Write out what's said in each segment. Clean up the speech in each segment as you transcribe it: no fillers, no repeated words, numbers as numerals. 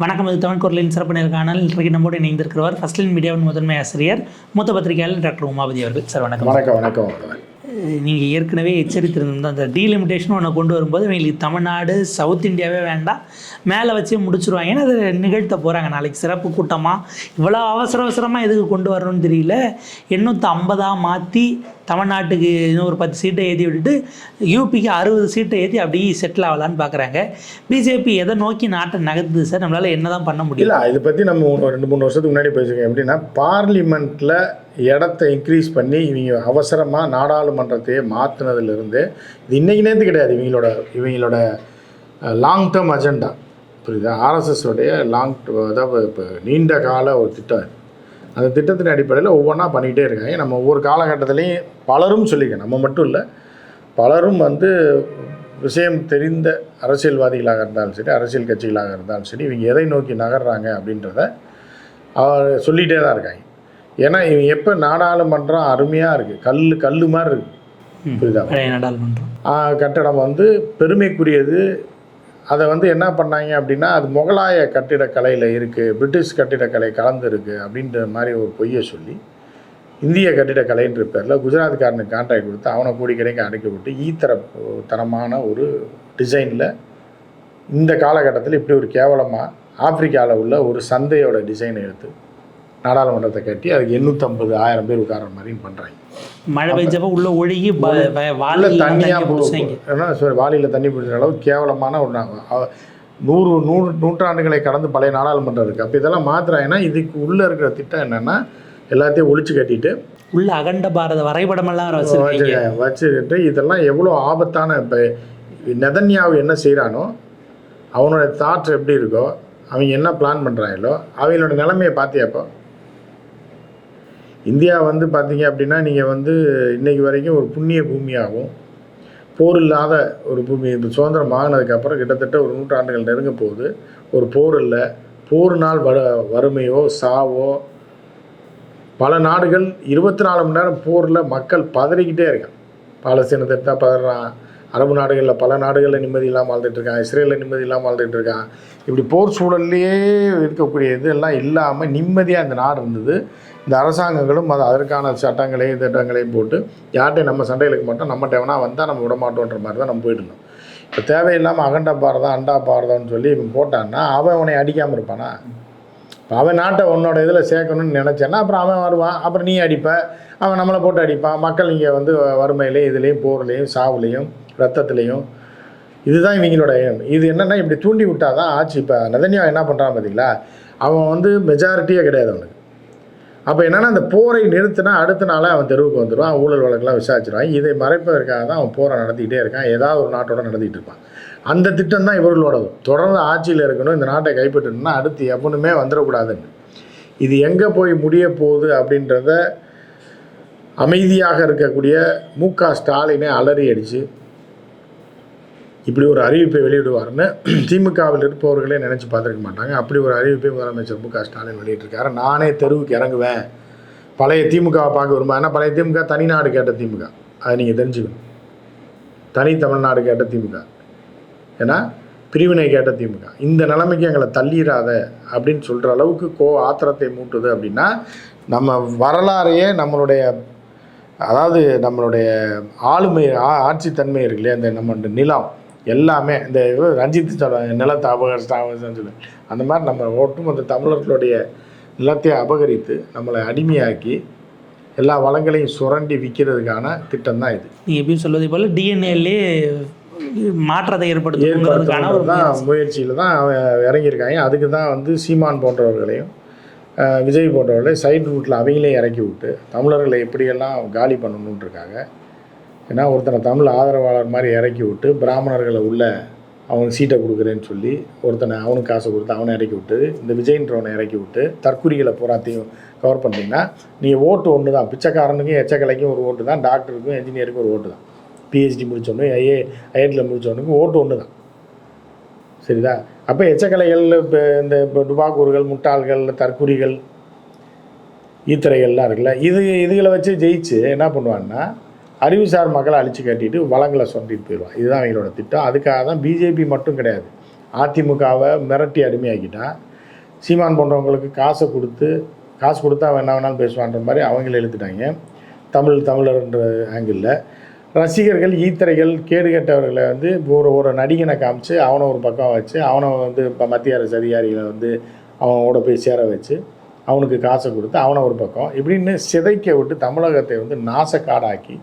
வணக்கம். இது தமிழ் குரலின் சிறப்பு நேர்காணல். இன்றைக்கு நம்மோடு இணைந்திருக்கிறவர் ஃபர்ஸ்ட் லைன் மீடியாவின் முதன்மை ஆசிரியர் மூத்த பத்திரிகையாளர் டாக்டர் உமாபதி அவர்கள். சார் வணக்கம். வணக்கம். நீங்கள் ஏற்கனவே எச்சரித்திருந்தோம், அந்த டீலிமிட்டேஷன் ஒன்று கொண்டு வரும்போது இவங்களுக்கு தமிழ்நாடு சவுத் இந்தியாவே வேண்டாம், மேலே வச்சு முடிச்சுருவாங்க. ஏன்னா அது நிகழ்த்த போகிறாங்க. நாளைக்கு சிறப்பு கூட்டமாக இவ்வளோ அவசரமாக எதுக்கு கொண்டு வரணும்னு தெரியல. 850 மாற்றி தமிழ்நாட்டுக்கு இன்னும் ஒரு 10 சீட்டை ஏற்றி விட்டுட்டு யூபிக்கு 60 சீட்டை ஏற்றி அப்படியே செட்டில் ஆகலான்னு பார்க்குறாங்க. பிஜேபி எதை நோக்கி நாட்டை நகர்த்துது சார்? நம்மளால் என்ன தான் பண்ண முடியல? இல்லை, இதை பற்றி நம்ம 2-3 வருஷத்துக்கு முன்னாடி பேசியிருக்கோம். எப்படின்னா, பார்லிமெண்ட்டில் இடத்த இன்க்ரீஸ் பண்ணி இவங்க அவசரமாக நாடாளுமன்றத்தையே மாற்றினதுலேருந்து இது இன்றைக்கி நேற்று கிடையாது. இவங்களோட லாங் டேர்ம் அஜெண்டா, புரியுதா? ஆர்எஸ்எஸோடைய அதாவது இப்போ நீண்ட கால ஒரு திட்டம். அந்த திட்டத்தின் அடிப்படையில் ஒவ்வொன்றா பண்ணிக்கிட்டே இருக்காங்க. நம்ம ஒவ்வொரு காலகட்டத்திலையும் பலரும் சொல்லியிருக்கேன், நம்ம மட்டும் இல்லை, பலரும் விஷயம் தெரிந்த அரசியல்வாதிகளாக இருந்தாலும் சரி, அரசியல் கட்சிகளாக இருந்தாலும் சரி, இவங்க எதை நோக்கி நகர்றாங்க அப்படின்றத அவர் சொல்லிகிட்டே தான் இருக்காங்க. ஏன்னா இவங்க எப்போ நாடாளுமன்றம் அருமையாக இருக்குது, கல் மாதிரி இருக்குது, புரியுதா? நாடாளுமன்றம் கட்டடம் பெருமைக்குரியது. அதை என்ன பண்ணாங்க அப்படின்னா, அது முகலாய கட்டிடக்கலையில் இருக்குது, பிரிட்டிஷ் கட்டிடக்கலை கலந்து இருக்குது அப்படின்ற மாதிரி ஒரு பொய்யை சொல்லி இந்திய கட்டிடக்கலைன்ற பேரில் குஜராத்காரனுக்கு கான்ட்ராக்ட் கொடுத்து அவனை கோடிக்கடைக்கு அடைக்க விட்டு தரமான ஒரு டிசைனில் இந்த காலகட்டத்தில் இப்படி ஒரு கேவலமாக ஆப்பிரிக்காவில் உள்ள ஒரு சந்தையோட டிசைனை எடுத்து நாடாளுமன்றத்தை கட்டி அதுக்கு 850,000 பேர் உட்கார மாதிரின்னு பண்ணுறாங்க. மழை பெஞ்சப்போ உள்ள ஒழுகி தண்ணியாக வாளியில் தண்ணி பிடிக்கிற அளவுக்கு கேவலமான ஒரு 100 நூற்றாண்டுகளை கடந்து பழைய நாடாளுமன்றம் இருக்குது. அப்போ இதெல்லாம் மாற்றுறாங்கன்னா இதுக்கு உள்ளே இருக்கிற திட்டம் என்னென்னா, எல்லாத்தையும் ஒழிச்சு கட்டிட்டு உள்ள அகண்ட பாரத வரைபடமெல்லாம் வச்சுக்கிட்டு இதெல்லாம் எவ்வளோ ஆபத்தான. இப்போ நெதன்யாவு என்ன செய்கிறானோ, அவனோட தாட் எப்படி இருக்கோ, அவங்க என்ன பிளான் பண்ணுறாங்களோ, அவங்களோட நிலைமையை பார்த்தியாப்போ. இந்தியா பார்த்தீங்க அப்படின்னா, நீங்கள் இன்றைக்கி வரைக்கும் ஒரு புண்ணிய பூமியாகவும் போர் இல்லாத ஒரு பூமி. இப்போ சுதந்திரம் ஆகினதுக்கப்புறம் கிட்டத்தட்ட ஒரு 100 ஆண்டுகள் நெருங்க போகுது. ஒரு போர் இல்லை, போர்னால் வறுமையோ சாவோ. பல நாடுகள் 24 மணி நேரம் போரில் மக்கள் பதறிக்கிட்டே இருக்கான். பாலஸ்தீனத்தை எடுத்தால் பதறான், அரபு நாடுகளில் பல நாடுகளில் நிம்மதி இல்லாமல் வாழ்ந்துட்டுருக்கான், இஸ்ரேலில் நிம்மதி இல்லாமல் வாழ்ந்துட்டு இருக்கான். இப்படி போர் சூழல்லையே இருக்கக்கூடிய இதெல்லாம் இல்லாமல் நிம்மதியாக இந்த நாடு இருந்தது. இந்த அரசாங்கங்களும் அதற்கான சட்டங்களையும் திட்டங்களையும் போட்டு யார்கிட்டையும் நம்ம சண்டையில் இருக்க மாட்டோம், நம்மகிட்ட வேணால் வந்தால் நம்ம விட மாட்டோன்ற மாதிரி தான் நம்ம போயிட்டு இருந்தோம். இப்போ தேவையில்லாமல் அகண்டா பாரதம் அண்டா பாரதம்னு சொல்லி இவன் போட்டான்னா அவனை அடிக்காமல் இருப்பானா? இப்போ அவன் நாட்டை உன்னோட இதில் சேர்க்கணும்னு நினச்சேன்னா அப்புறம் அவன் வருவான், அப்புறம் நீ அடிப்ப, அவன் நம்மளை போட்டு அடிப்பான். மக்கள் இங்கே வறுமையிலையும் இதுலேயும் போர்லேயும் சாவுலேயும் ரத்தத்துலேயும். இதுதான் இவங்களோட இது என்னென்னா, இப்படி தூண்டி விட்டால் தான் ஆச்சு. இப்போ நெதன்யாஹூ என்ன பண்ணுறான் பார்த்தீங்களா? அவன் மெஜாரிட்டியே கிடையாது அவனுக்கு. அப்போ என்னென்னா, அந்த போரை நிறுத்தினா அடுத்த நாளே அவன் தெருவுக்கு வந்துடுவான், ஊழல் வழக்கெல்லாம் விசாரிச்சிருவான். இதை மறைப்பதற்காக தான் அவன் போரை நடத்திக்கிட்டே இருக்கான், ஏதாவது ஒரு நாட்டோட நடத்திட்டு இருப்பான். அந்த திட்டம் தான் இவர்களோடது. தொடர்ந்து ஆட்சியில் இருக்கணும், இந்த நாட்டை கைப்பற்றணும்னா அடுத்து எவனுமே வந்துடக்கூடாதுன்னு. இது எங்கே போய் முடிய போகுது அப்படின்றத அமைதியாக இருக்கக்கூடிய மு.க. ஸ்டாலினை அலறி அடித்து இப்படி ஒரு அறிவிப்பை வெளியிடுவார்னு திமுகவில் இருப்பவர்களே நினச்சி பார்த்துருக்க மாட்டாங்க. அப்படி ஒரு அறிவிப்பை முதலமைச்சர் மு.க. ஸ்டாலின் வெளியிட்டிருக்காரு. நானே தெருவுக்கு இறங்குவேன், பழைய திமுகவை பார்க்க விரும்ப. ஏன்னா பழைய திமுக தனிநாடு கேட்ட திமுக, அதை நீங்கள் தெரிஞ்சுக்கணும். தனி தமிழ்நாடு கேட்ட திமுக, ஏன்னா பிரிவினை கேட்ட திமுக. இந்த நிலைமைக்கு எங்களை தள்ளிடாத அப்படின்னு சொல்கிற அளவுக்கு ஆத்திரத்தை மூட்டுது. அப்படின்னா நம்ம வரலாறையே நம்மளுடைய ஆளுமை ஆட்சித்தன்மை இருக்கு இல்லையா, இந்த நம்ம நிலம் எல்லாமே இந்த ரஞ்சித் நிலத்தை அபகரிச்சிட்டாங்கன்னு சொல்லி அந்த மாதிரி நம்ம ஒட்டுமொத்த தமிழர்களுடைய நிலத்தை அபகரித்து நம்மளை அடிமையாக்கி எல்லா வளங்களையும் சுரண்டி விற்கிறதுக்கான திட்டம் தான் இது. நீங்கள் எப்படி சொல்வதை போல் டிஎன்ஏலே மாற்றத்தை ஏற்படுத்துறதுக்கான ஒரு முயற்சியில் தான் இறங்கியிருக்காங்க. அதுக்கு தான் சீமான் போன்றவர்களையும் விஜய் போன்றவர்களை சைடு ரூட்டில் அவங்களையும் இறக்கி விட்டு தமிழர்களை எப்படியெல்லாம் காலி பண்ணணுன்னு இருக்காங்க. ஏன்னா ஒருத்தனை தமிழ் ஆதரவாளர் மாதிரி இறக்கி விட்டு பிராமணர்களை உள்ள அவனுக்கு சீட்டை கொடுக்குறேன்னு சொல்லி ஒருத்தனை அவனுக்கு காசை கொடுத்து அவனை இறக்கி விட்டு இந்த விஜய்ன்றவனை இறக்கி விட்டு தற்குறிகளை பூராத்தையும் கவர் பண்ணிங்கன்னா நீங்கள் ஓட்டு ஒன்று தான். பிச்சைக்காரனுக்கும் எச்சக்கலைக்கும் ஒரு ஓட்டு தான், டாக்டருக்கும் என்ஜினியருக்கும் ஒரு ஓட்டு தான், பிஹெச்டி முடித்தோன்னு ஐஐடியில் முடித்தவனுக்கு ஓட்டு ஒன்று தான். சரிதா? அப்போ எச்சக்கலைகள் இப்போ இப்போ டுபாக்கூர்கள், முட்டாள்கள், தற்குறிகள், ஈத்திரைகள்லாம் இருக்குல்ல, இதுகளை வச்சு ஜெயிச்சு என்ன பண்ணுவான்னா அறிவுசார் மக்களை அழிச்சு கட்டிட்டு வளங்களை சொண்டிட்டு போயிடுவான். இதுதான் அவங்களோட திட்டம். அதுக்காக தான் பிஜேபி மட்டும் கிடையாது, அதிமுகவை மிரட்டி அடிமையாக்கிட்டான். சீமான் போன்றவங்களுக்கு காசு கொடுத்தா என்ன வேணாலும் பேசுவான்ற மாதிரி அவங்கள இழுத்துட்டாங்க. தமிழர்ன்ற ஆங்கிளில் ரசிகர்கள் ஈத்தரைகள் கேடு கெட்டவர்களை வந்து ஒரு நடிகனை காமிச்சு அவனை ஒரு பக்கம் வச்சு அவனை வந்து இப்போ மத்திய அரசு அதிகாரிகளை வந்து அவனோட போய் சேர வச்சு அவனுக்கு காசை கொடுத்து அவனை ஒரு பக்கம் இப்படின்னு சிதைக்க விட்டு தமிழகத்தை வந்து நாசக்காடாக்கி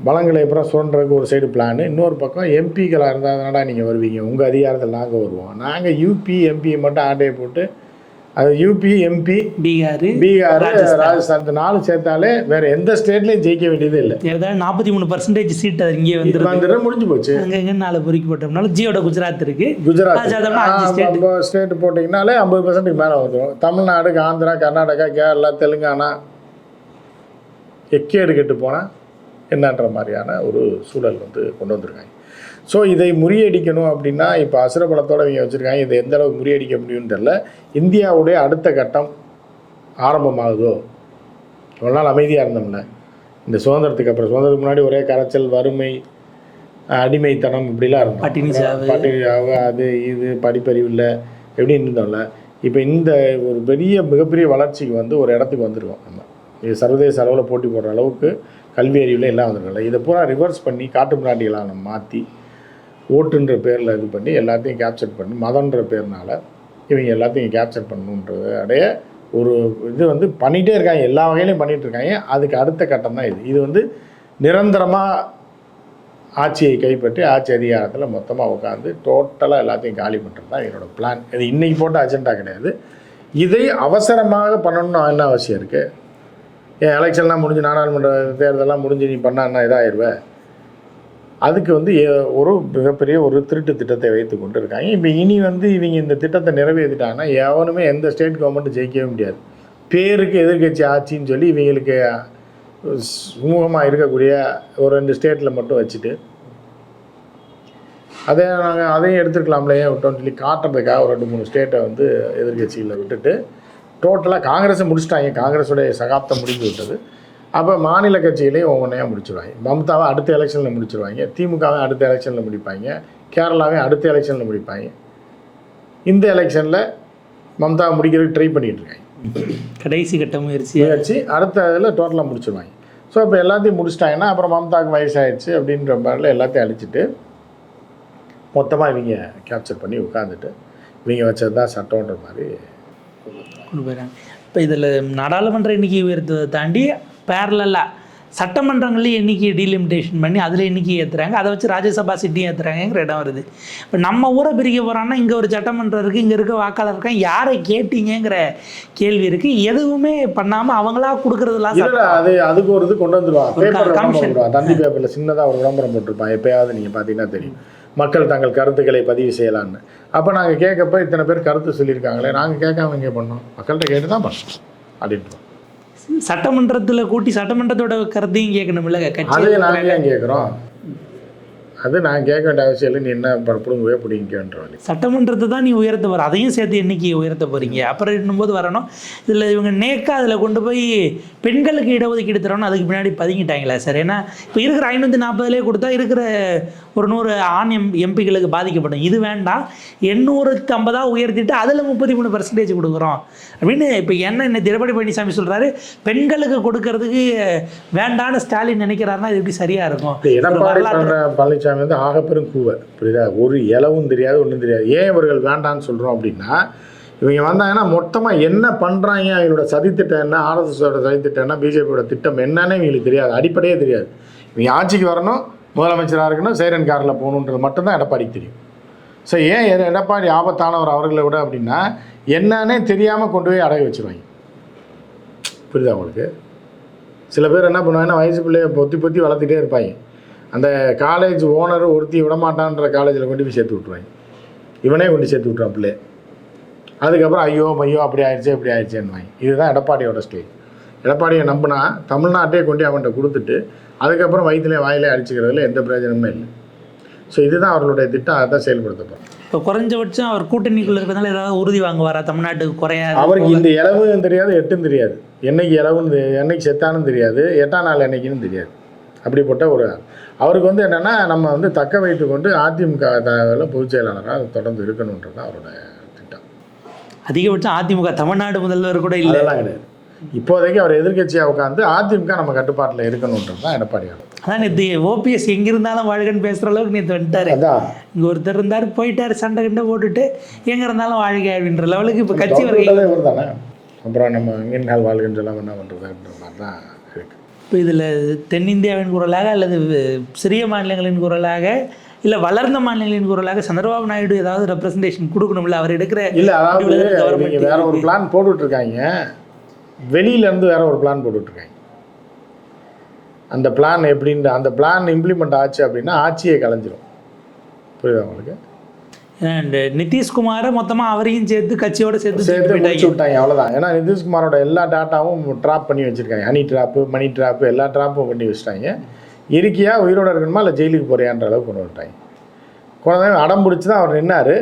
பலங்களை அப்புறம் சுரண்டுறதுக்கு ஒரு சைடு பிளான். இன்னொரு பக்கம் எம்பிக்களாக இருந்தால் நீங்கள் வருவீங்க, உங்கள் அதிகாரத்தில் நாங்கள் வருவோம். நாங்கள் யூபி எம்பி மட்டும் ஆட்டையை போட்டு அது யூபி எம்பி பீகார் ராஜஸ்தான் இந்த 4 சேர்த்தாலே வேறு எந்த ஸ்டேட்லேயும் ஜெயிக்க வேண்டியது இல்லை. 43% சீட் அது இங்கே வந்து முடிஞ்சு போச்சு. அங்கே 4 பொறுக்கி போட்டோம்னால ஜியோட குஜராத் இருக்குது. குஜராத் ஸ்டேட் போட்டிங்கனாலே 50% மேலே வந்துடும். தமிழ்நாடு, ஆந்திரா, கர்நாடகா, கேரளா, தெலுங்கானா எக்கேடு கெட்டு போனால் என்னன்ற மாதிரியான ஒரு சூழல் வந்து கொண்டு வந்திருக்காங்க. ஸோ இதை முறியடிக்கணும் அப்படின்னா இப்போ அசுரபலத்தோடு இவங்க வச்சுருக்காங்க. இதை எந்த அளவுக்கு முறியடிக்க முடியும்னு தெரியல. இந்தியாவுடைய அடுத்த கட்டம் ஆரம்பமாகுதோ, ஒரு நாள் அமைதியாக இருந்தோம்ல, இந்த சுதந்திரத்துக்கு அப்புறம் சுதந்திரத்துக்கு முன்னாடி ஒரே கரைச்சல், வறுமை, அடிமைத்தனம் இப்படிலாம் இருந்தோம். பட்டினிசாவு அது இது படிப்பறிவு இல்லை எப்படின்னு இருந்தோம்ல. இப்போ இந்த ஒரு மிகப்பெரிய வளர்ச்சிக்கு வந்து ஒரு இடத்துக்கு வந்துருக்கோம். நம்ம இது சர்வதேச அளவில் போட்டி போடுற அளவுக்கு கல்வி அறிவில் எல்லாம் வந்துருக்கல. இதை பூரா ரிவர்ஸ் பண்ணி காட்டு பிராண்டிகளாக நம்ம மாற்றி ஓட்டுன்ற பேரில் இது பண்ணி எல்லாத்தையும் கேப்சர் பண்ணி மதன்ற பேர்னால் இவங்க எல்லாத்தையும் கேப்சர் பண்ணணுன்றது அடைய ஒரு இது வந்து பண்ணிகிட்டே இருக்காங்க. எல்லா வகையிலையும் பண்ணிகிட்ருக்காங்க. அதுக்கு அடுத்த கட்டம் தான் இது வந்து நிரந்தரமாக ஆட்சியை கைப்பற்றி ஆட்சி அதிகாரத்தில் மொத்தமாக உட்காந்து டோட்டலாக எல்லாத்தையும் காலி பண்ணுறது தான் என்னோடய பிளான். இது இன்றைக்கி போட்ட அஜெண்டா கிடையாது. இதை அவசரமாக பண்ணணும்னு என்ன அவசியம் இருக்குது? ஏன் எலெக்ஷன்லாம் முடிஞ்சு நாடாளுமன்ற தேர்தலெல்லாம் முடிஞ்சு நீ பண்ணான்னா இதாகிடுவேன். அதுக்கு வந்து ஒரு மிகப்பெரிய ஒரு திருட்டு திட்டத்தை வைத்து கொண்டு இருக்காங்க. இப்போ இனி வந்து இவங்க இந்த திட்டத்தை நிறைவேற்றிட்டாங்கன்னா எவனுமே எந்த ஸ்டேட் கவர்மெண்ட்டும் ஜெயிக்கவே முடியாது. பேருக்கு எதிர்கட்சி ஆட்சின்னு சொல்லி இவங்களுக்கு சுமூகமாக இருக்கக்கூடிய ஒரு 2 ஸ்டேட்டில் மட்டும் வச்சுட்டு அதையும் எடுத்துருக்கலாம்ல, ஏன் விட்டோம்னு சொல்லி காட்டுறதுக்காக ஒரு 2-3 ஸ்டேட்டை வந்து எதிர்கட்சியில் விட்டுட்டு டோட்டலாக காங்கிரஸை முடிச்சுட்டாங்க. காங்கிரஸுடைய சகாப்தம் முடிஞ்சு விட்டது. அப்போ மாநில கட்சிகளையும் ஒவ்வொன்றையாக முடிச்சிடுவாங்க. மம்தாவை அடுத்த எலெக்ஷனில் முடிச்சிடுவாங்க, திமுகவை அடுத்த எலெக்ஷனில் முடிப்பாங்க, கேரளாவை அடுத்த எலெக்ஷனில் முடிப்பாங்க. இந்த எலெக்ஷனில் மம்தாவை முடிக்கிறதுக்கு ட்ரை பண்ணிகிட்டு இருக்காங்க. கடைசி கட்ட முயற்சி அடுத்த இதில் டோட்டலாக முடிச்சிடுவாங்க. ஸோ இப்போ எல்லாத்தையும் முடிச்சிட்டாங்கன்னா அப்புறம் மம்தாவுக்கு வயசாகிடுச்சு அப்படின்ற மாதிரில எல்லாத்தையும் அழிச்சிட்டு மொத்தமாக இவங்க கேப்சர் பண்ணி உட்காந்துட்டு இவங்க வச்சது தான் சட்டம்ன்ற மாதிரி கொண்டு போயிடறாங்க. இப்போ இதில் நாடாளுமன்ற எண்ணிக்கை உயர்த்ததை தாண்டி பேரலாக சட்டமன்றங்கள்லேயும் எண்ணிக்கை டீலிமிட்டேஷன் பண்ணி அதில் எண்ணிக்கை ஏற்றுறாங்க. அதை வச்சு ராஜ்யசபா சீட்டையும் ஏற்றுறாங்கிற இடம் வருது. இப்போ நம்ம ஊரை பிரிக்க போகிறான்னா இங்கே ஒரு சட்டமன்றம் இருக்குது, இங்கே இருக்க வாக்காளர் இருக்காங்க, யாரை கேட்டீங்கிற கேள்வி இருக்குது. எதுவுமே பண்ணாமல் அவங்களா கொடுக்குறதுலாம் அதுக்கு ஒரு இது கொண்டு வந்துடுவாங்க. தந்தி பேப்பரில் சின்னதாக ஒரு விளம்பரம் போட்டிருப்பான், எப்போயாவது நீங்கள் பார்த்தீங்கன்னா தெரியும், மக்கள் தங்கள் கருத்துக்களை பதிவு செய்யலான்னு. அப்போ நாங்கள் கேட்கப்போ இத்தனை பேர் கருத்து சொல்லியிருக்காங்களே, நாங்கள் கேட்காம இங்கே பண்ணோம், மக்கள்கிட்ட கேட்டு தான் பண்ணோம் அப்படின்ட்டு. சட்டமன்றத்தில் கூட்டி சட்டமன்றத்தோட கருத்தையும் கேட்கணும்ல, அது நாங்கள் ஏன் கேட்குறோம்? அது நான் கேட்க வேண்டிய அவசியம் இல்லை. நீ என்ன பிடுங்கவே பிடிங்கன்றவாங்க. சட்டமன்றத்தை தான் நீ உயர்த்த போகிற, அதையும் சேர்த்து எண்ணிக்கை உயர்த்த போகிறீங்க. அப்புறம் இன்னும்போது வரணும். இதில் இவங்க நேக்கா அதில் கொண்டு போய் பெண்களுக்கு இடஒதுக்கீடு தரணும், அதுக்கு பின்னாடி பதுங்கிட்டாங்களா சார்? ஏன்னா இப்போ இருக்கிற 540 கொடுத்தா இருக்கிற ஒரு 100 ஆண் எம்பிகளுக்கு பாதிக்கப்படும். இது வேண்டாம், 850 உயர்த்திட்டு அதில் 33% கொடுக்குறோம் அப்படின்னு இப்போ என்ன எடப்பாடி பழனிசாமி சொல்கிறாரு. பெண்களுக்கு கொடுக்கறதுக்கு வேண்டான்னு ஸ்டாலின் நினைக்கிறாருன்னா இது எப்படி சரியாக இருக்கும்? பழனிசாமி வந்து ஆகப்பெரும் கூவை, புரியுதா? ஒரு இலவும் தெரியாது, ஒன்றும் தெரியாது. ஏன் இவர்கள் வேண்டான்னு சொல்கிறோம் அப்படின்னா, இவங்க வந்தாங்கன்னா மொத்தமாக என்ன பண்ணுறாங்க, அவங்களோட சதித்திட்டம் என்ன, ஆர்எஸ்எஸோட சதித்திட்டம் என்ன, பிஜேபியோட திட்டம் என்னன்னு இவங்களுக்கு தெரியாது, அடிப்படையே தெரியாது. இவங்க ஆட்சிக்கு வரணும், முதலமைச்சராக இருக்கணும், சைரன் காரில் போகணுன்றது மட்டும்தான் எடப்பாடிக்கு தெரியும். ஸோ ஏன் எடப்பாடி ஆபத்தானவர் அவர்களை விட அப்படின்னா, என்னன்னே தெரியாமல் கொண்டு போய் அடகு வச்சுருவாங்க. புரியுதா உங்களுக்கு? சில பேர் என்ன பண்ணுவாங்கன்னா, வயசு பிள்ளைய பொத்தி வளர்த்துட்டே இருப்பாங்க. அந்த காலேஜ் ஓனர் ஒருத்தி விடமாட்டான்ற காலேஜில் கொண்டு போய் சேர்த்து விட்ருவாங்க. இவனே கொண்டு சேர்த்து விட்ருவான் பிள்ளை. அதுக்கப்புறம் ஐயோ மையோ அப்படி ஆயிடுச்சு இப்படி ஆயிடுச்சேன்னு. இதுதான் எடப்பாடியோட ஸ்டைல். எடப்பாடியை நம்பினா தமிழ்நாட்டையே கொண்டு அவன்கிட்ட கொடுத்துட்டு அதுக்கப்புறம் வயிற்றுலேயே வாயிலே அடிச்சுக்கிறதுல எந்த பிரயோஜனமே இல்லை. ஸோ இதுதான் அவர்களுடைய திட்டம், அதை தான் செயல்படுத்தப்படும். இப்போ குறைஞ்சபட்சம் அவர் கூட்டணிக்குள்ள இருக்கிறதுனால ஏதாவது உறுதி வாங்குவாரா? தமிழ்நாட்டுக்கு குறையாது. அவருக்கு இந்த இளவும் தெரியாது, எட்டும் தெரியாது, என்னைக்கு இளவுன்னு என்னைக்கு செத்தானும் தெரியாது, 8ஆம் நாள் என்னைக்குன்னு தெரியாது. அப்படிப்பட்ட ஒரு அவருக்கு வந்து என்னென்னா, நம்ம வந்து தக்க வைத்து கொண்டு அதிமுக பொதுச் செயலாளராக தொடர்ந்து இருக்கணுன்றது தான் அவரோட திட்டம். அதிகபட்சம் அதிமுக தமிழ்நாடு முதல்வர் கூட இல்லை. அதெல்லாம் கிடையாது. இப்போதைக்கு அவர் எதிர்க்கட்சியாக உட்காந்து அதிமுக நம்ம கட்டுப்பாட்டில் இருக்கணுன்றது தான் எடப்பாடியார். அதான் நேற்று ஓபிஎஸ் எங்கே இருந்தாலும் வாழ்கன்னு பேசுகிற அளவுக்கு நேற்று வந்துட்டாரு. அதான் இங்கே ஒருத்தர் இருந்தார், போயிட்டார், சண்டை கிண்டை போட்டுட்டு எங்கே இருந்தாலும் வாழ்க அப்படின்ற லெவலுக்கு இப்போ கட்சி இவர் தானே. அப்புறம் நம்ம இங்கே நாள் வாழ்கன்னு எல்லாம் என்ன பண்ணுறதுன்ற மாதிரி தான் இருக்குது. இப்போ இதில் தென்னிந்தியாவின் குரலாக அல்லது சிறிய மாநிலங்களின் குரலாக இல்லை வளர்ந்த மாநிலங்களின் குரலாக சந்திரபாபு நாயுடு ஏதாவது ரெப்ரசன்டேஷன் கொடுக்கணும்ல அவர் எடுக்கிற? இல்லை, அதாவது நீங்கள் வேற ஒரு பிளான் போட்டுட்ருக்காங்க, வெளியிலேருந்து வேற ஒரு பிளான் போட்டுட்ருக்காங்க. அந்த பிளான் எப்படின்ற அந்த பிளான் இம்ப்ளிமெண்ட் ஆச்சு அப்படின்னா ஆட்சியை கலைஞ்சிரும். புரியுதா உங்களுக்கு? அண்ட் நிதிஷ்குமாரை மொத்தமாக அவரையும் சேர்த்து கட்சியோடு சேர்த்து முடிச்சு விட்டாங்க, அவ்வளோதான். ஏன்னா நிதிஷ்குமாரோட எல்லா டேட்டாவும் ட்ராப் பண்ணி வச்சுருக்காங்க. ஹனி ட்ராப்பு, மணி ட்ராப்பு, எல்லா ட்ராப்பும் பண்ணி வச்சுட்டாங்க. இருக்கியாக உயிரோட இருக்கணுமா இல்லை ஜெயிலுக்கு போறியான்ற அளவுக்கு கொண்டு வந்துட்டாங்க. குழந்தை அடம் பிடிச்சி தான் அவர் நின்னார்.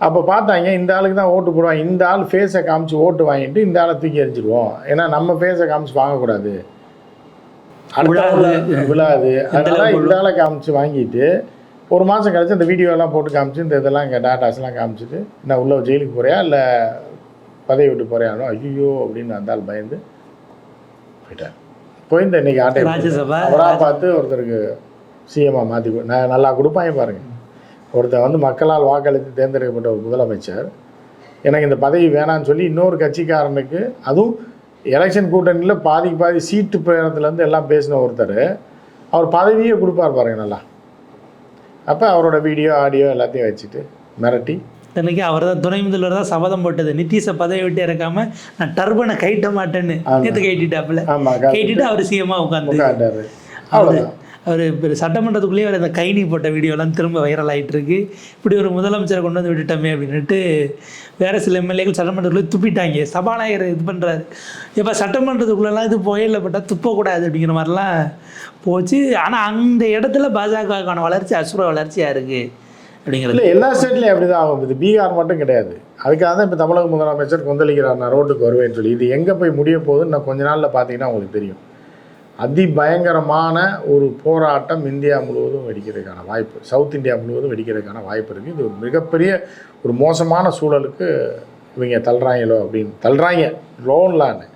அப்போ பார்த்தாங்க இந்த ஆளுக்கு தான் ஓட்டு போடுவாங்க, இந்த ஆள் ஃபேஸை காமிச்சு ஓட்டு வாங்கிட்டு இந்த ஆளை தூக்கி எரிஞ்சிடுவோம், ஏன்னா நம்ம ஃபேஸை காமிச்சு வாங்கக்கூடாது, விழாது, அதனால இந்த ஆளை காமிச்சு வாங்கிட்டு ஒரு மாதம் கழிச்சு அந்த வீடியோலாம் போட்டு காமிச்சு இந்த இதெல்லாம் இங்கே டாட்டாஸ்லாம் காமிச்சிட்டு நான் உள்ள ஜெயிலுக்கு போறியா இல்லை பதவி விட்டு போறியானோ ஐயோ அப்படின்னு அந்த ஆள் பயந்து போயிட்டார். போயிருந்த இன்னைக்கு அவராக பார்த்து ஒருத்தருக்கு சிஎம்மாக மாற்றி நான் நல்லா கொடுப்பாங்க பாருங்கள். ஒருத்தர் வந்து மக்களால் வாக்களித்து தேர்ந்தெடுக்கப்பட்ட ஒரு முதலமைச்சர் எனக்கு இந்த பதவி வேணான்னு சொல்லி இன்னொரு கட்சிக்காரனுக்கு, அதுவும் எலெக்ஷன் கூட்டணியில் பாதிக்கு பாதி சீட்டு பேரத்துலேருந்து எல்லாம் பேசின ஒருத்தர் அவர் பதவியே கொடுப்பார் பாருங்க நல்லா. அப்போ அவரோட வீடியோ ஆடியோ எல்லாத்தையும் வச்சுட்டு மிரட்டி இன்னைக்கு அவர் தான் துணை முதல்வர் தான் சபதம் போட்டது, நிதிஷை பதவி விட்டு இறக்காம நான் டர்பனை கைட்ட மாட்டேன்னு நேற்று கைட்டிட்டாப்புல. கைட்டிட்டு அவர் சிஎம்மாக உட்காந்துட்டாரு. அவ்வளோதான். அவர் இப்போ சட்டமன்றத்துக்குள்ளேயே அவர் அந்த கைனி போட்ட வீடியோலாம் திரும்ப வைரல் ஆகிட்டு இருக்கு. இப்படி ஒரு முதலமைச்சரை கொண்டு வந்து விட்டுட்டோமே அப்படின்ட்டு வேறு சில எம்எல்ஏக்கள் சட்டமன்றத்துக்குள்ளே துப்பிட்டாங்க. சபாநாயகர் இது பண்ணுறாரு, இப்போ சட்டமன்றத்துக்குள்ளெல்லாம் இது புயலில் துப்பக்கூடாது அப்படிங்கிற மாதிரிலாம் போச்சு. ஆனால் அந்த இடத்துல பாஜகவுக்கான வளர்ச்சி அசுர வளர்ச்சியாக இருக்குது அப்படிங்கிறது. இல்லை, எல்லா ஸ்டேட்லேயும் அப்படி தான் ஆகும். இது பீகார் மட்டும் கிடையாது. அதுக்காக தான் இப்போ தமிழக முதலமைச்சர் கொந்தளிக்கிறார், நான் ரோட்டுக்கு வருவேன்னு சொல்லி. இது எங்கே போய் முடிய போகுதுன்னு நான் கொஞ்ச நாளில் பார்த்தீங்கன்னா உங்களுக்கு தெரியும். அதிபயங்கரமான ஒரு போராட்டம் இந்தியா முழுவதும் வெடிக்கிறதுக்கான வாய்ப்பு, சவுத் இந்தியா முழுவதும் வெடிக்கிறதுக்கான வாய்ப்பு இருக்குது. இது ஒரு மிகப்பெரிய ஒரு மோசமான சூழலுக்கு இவங்க தள்ளுறாங்களோ அப்படின்னு தள்ளுறாங்க, லோன்லான்னு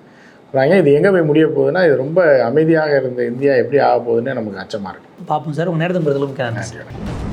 சொல்கிறாங்க. இது எங்கே போய் முடிய போகுதுன்னா இது ரொம்ப அமைதியாக இருந்த இந்தியா எப்படி ஆக போகுதுன்னு நமக்கு அச்சமாக இருக்குது. பார்ப்போம் சார். உங்கள் நேரத்தை